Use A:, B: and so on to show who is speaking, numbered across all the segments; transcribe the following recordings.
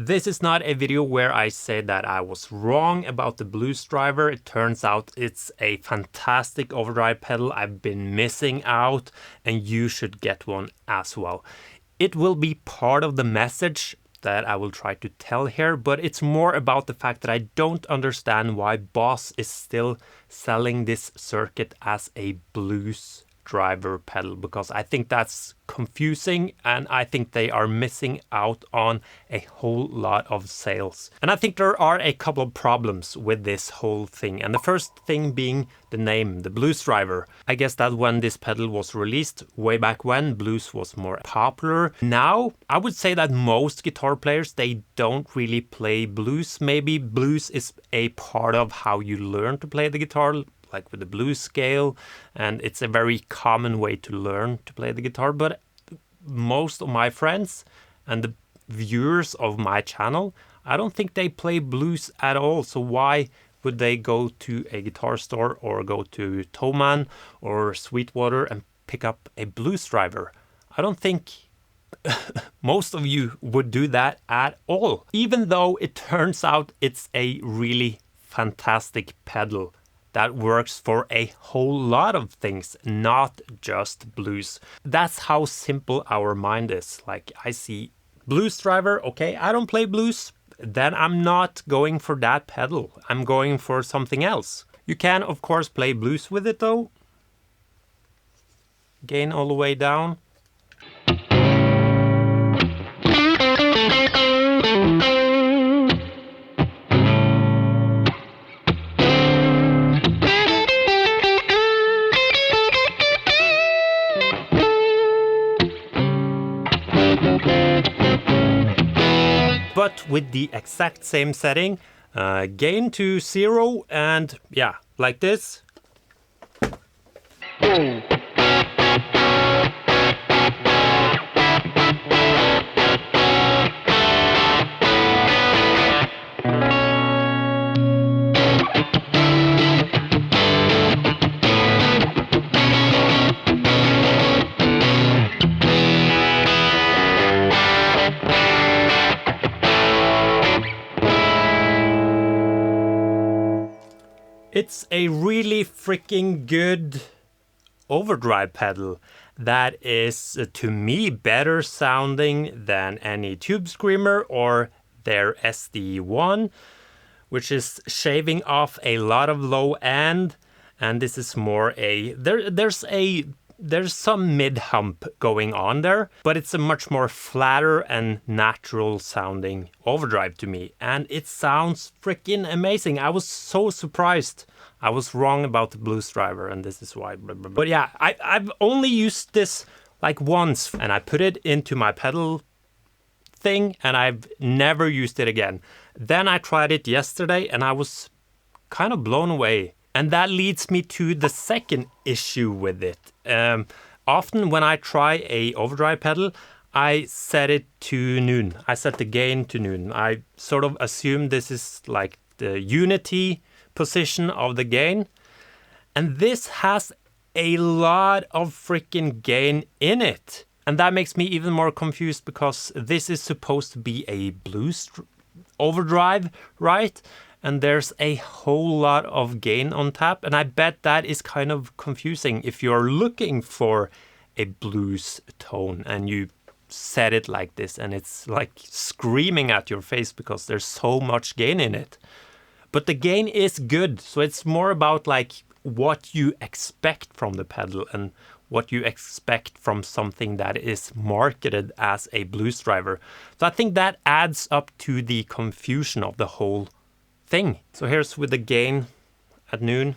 A: This is not a video where I say that I was wrong about the Blues Driver. It turns out it's a fantastic overdrive pedal I've been missing out, and you should get one as well. It will be part of the message that I will try to tell here, but it's more about the fact that I don't understand why Boss is still selling this circuit as a Blues Driver pedal, because I think that's confusing and I think they are missing out on a whole lot of sales. And I think there are a couple of problems with this whole thing. And the first thing being the name, the Blues Driver. I guess that when this pedal was released way back when, blues was more popular. Now, I would say that most guitar players, they don't really play blues. Maybe blues is a part of how you learn to play the guitar, like with the blues scale, and it's a very common way to learn to play the guitar. But most of my friends and the viewers of my channel, I don't think they play blues at all. So why would they go to a guitar store or go to Thomann or Sweetwater and pick up a Blues Driver? I don't think most of you would do that at all, even though it turns out it's a really fantastic pedal that works for a whole lot of things, not just blues. That's how simple our mind is. Like, I see Blues Driver, okay, I don't play blues, then I'm not going for that pedal. I'm going for something else. You can, of course, play blues with it though. Gain all the way down. But with the exact same setting, gain to 0, and yeah, like this. It's a really freaking good overdrive pedal that is, to me, better sounding than any Tube Screamer or their SD1, which is shaving off a lot of low end, and this is more a there's some mid hump going on there, but it's a much more flatter and natural sounding overdrive to me, and it sounds freaking amazing. I was so surprised. I was wrong about the Blues Driver, and this is why. But yeah, I've only used this like once, and I put it into my pedal thing, and I've never used it again. Then I tried it yesterday, and I was kind of blown away. And that leads me to the second issue with it. Often when I try a overdrive pedal, I set it to noon. I set the gain to noon. I sort of assume this is like the unity position of the gain. And this has a lot of freaking gain in it. And that makes me even more confused because this is supposed to be a blues overdrive, right? And there's a whole lot of gain on tap, and I bet that is kind of confusing if you're looking for a blues tone and you set it like this and it's like screaming at your face because there's so much gain in it. But the gain is good, so it's more about like what you expect from the pedal and what you expect from something that is marketed as a Blues Driver. So I think that adds up to the confusion of the whole thing. So here's with the gain at noon.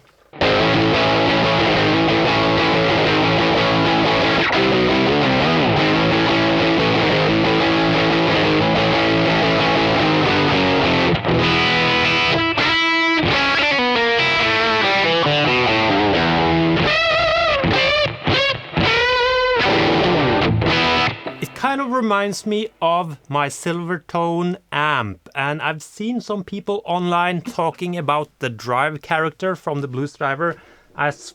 A: Kind of reminds me of my Silvertone amp, and I've seen some people online talking about the drive character from the Blues Driver as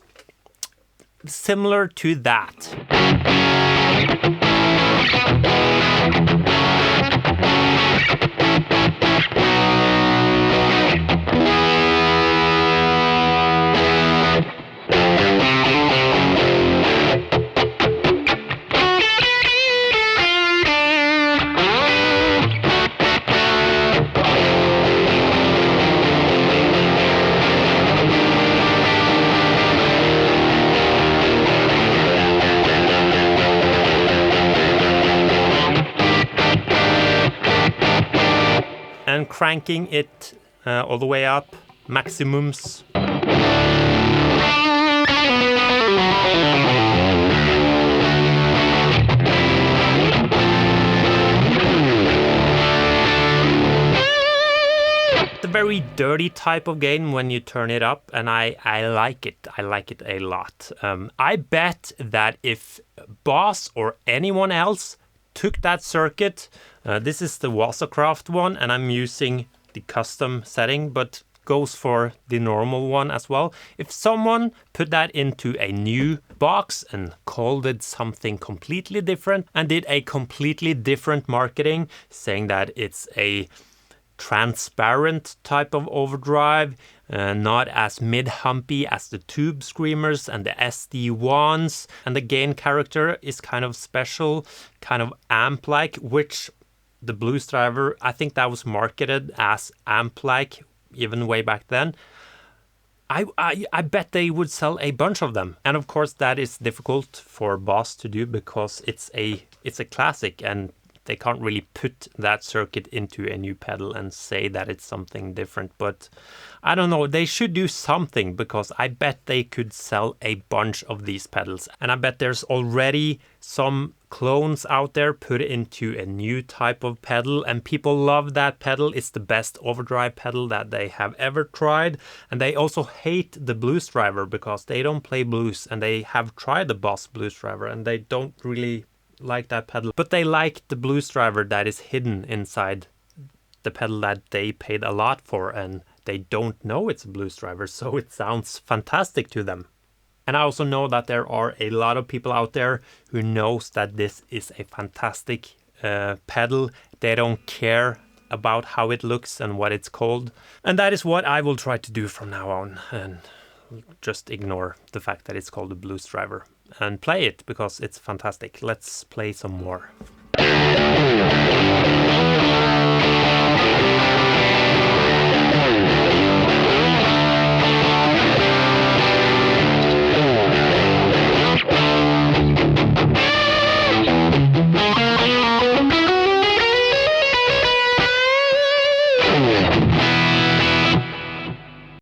A: similar to that. And cranking it all the way up, maximums. It's a very dirty type of gain when you turn it up, and I like it. I like it a lot. I bet that if Boss or anyone else took that circuit, this is the Wasacraft one, and I'm using the custom setting, but goes for the normal one as well. If someone put that into a new box and called it something completely different and did a completely different marketing, saying that it's a transparent type of overdrive, not as mid-humpy as the Tube Screamers and the SD1s, and the gain character is kind of special, kind of amp-like, which the Blues Driver, I think that was marketed as amp-like even way back then. I bet they would sell a bunch of them, and of course that is difficult for Boss to do because it's a classic, and they can't really put that circuit into a new pedal and say that it's something different. But I don't know, they should do something, because I bet they could sell a bunch of these pedals. And I bet there's already some clones out there put into a new type of pedal, and people love that pedal. It's the best overdrive pedal that they have ever tried. And they also hate the Blues Driver because they don't play blues, and they have tried the Boss Blues Driver and they don't really like that pedal, but they like the Blues Driver that is hidden inside the pedal that they paid a lot for, and they don't know it's a Blues Driver, so it sounds fantastic to them. And I also know that there are a lot of people out there who knows that this is a fantastic pedal. They don't care about how it looks and what it's called, and that is what I will try to do from now on, and just ignore the fact that it's called the Blues Driver and play it because it's fantastic. Let's play some more.